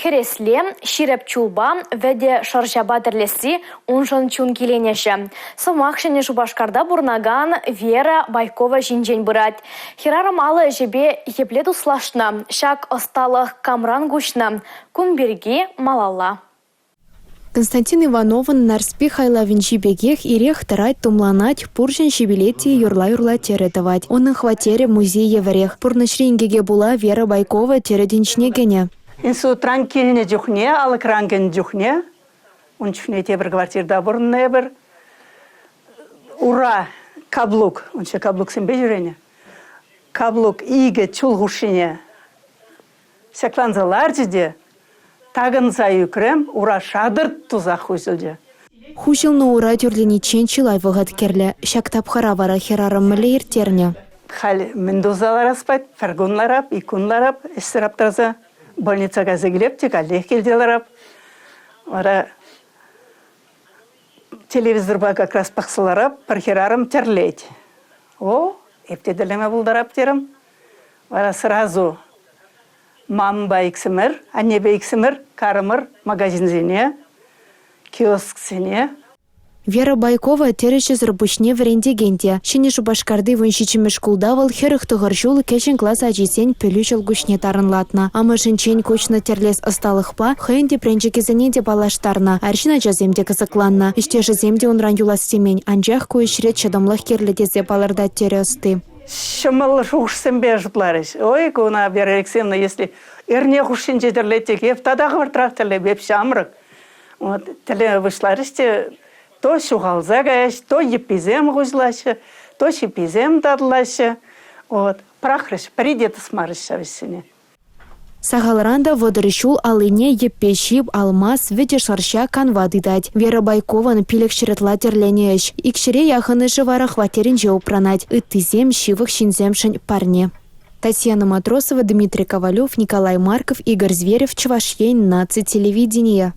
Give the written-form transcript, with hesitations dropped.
Хересле, ширеп чулба, веде шаржаба терлеси, унжан чун киленеше. Самахшене Шубашкарда бурнаган Вера Байкова жинжен бұрат. Херарам алы жебе епледу слашна, шак осталых камран гушна, кунберги малала. Константин Ивановын нарспи хайлавин жибегех ирех тарать тумланать пуржен шибилети юрла теретовать. Оның хватере музей еврех. Пурнышрингеге була Вера Байкова терединчнегене. Инсу транкильне дюхне, алыкранген дюхне. Он чухне тебір квартирда бурне бір. Ура, каблук. Он ще каблук сен бежірене. Каблук иге чулгушине. Сякланзалар жиде. Тагын заю крем, ура шадыр тузах хуйсылды. Хушилны ура тюрленичен чилай вғат керлі. Шак тапхара вара херарым мілейр терне. Халі мендузалар аспайт, фаргунларап, икунларап, эстираптарза. Больницага зігілеп, тек аллех келделарап. Вара телевизорба как раз пақсыларап, пархерарым терлейд. О, ептеделеме бұлдарап терім. Вара сразу мамба иксімір, аннебе иксімір, карымыр магазинзене, киосксене. Вера Байкова тереші зырбышне врендегенде. Шыне Шубашкарды выншичімі шкулдавал херых тұғыржул кешен класс ажесен пөлі жылгушне тарынлатна. Ама жынчен көчіні терлес ысталықпа, хайынде пренжекезіне де балаштарна. Аршина жаземде кызыкланна. Іште жаземде онран юлас семень. Анжақ көйшірет шадымлық керледезе баларда тере ысты. Шымыл шуғышсын бе жұпларыш. Ой, куна Вера Алексеевна, если ерне құшын жетерлетек, ефтадағы бір трактерле беп шамрық. Тілі вышларыште, то шуғалза ғайш, то епизем ғузлашы, то шепизем дадылашы. Прахрыш, придеті смарыш шавысыне. Сағалыранда водырышул алыне еппешіп алмаз веде шарша канвады дать. Вера Байкован пилек шыретла терленеш. Икшіре яхыны жывара хватерін жеу пранать. Ыттызем шивых шинземшін парне. Татьяна Матросова, Дмитрий Ковалев, Николай Марков, Игорь Зверев, Чувашьень, Наци телевидения.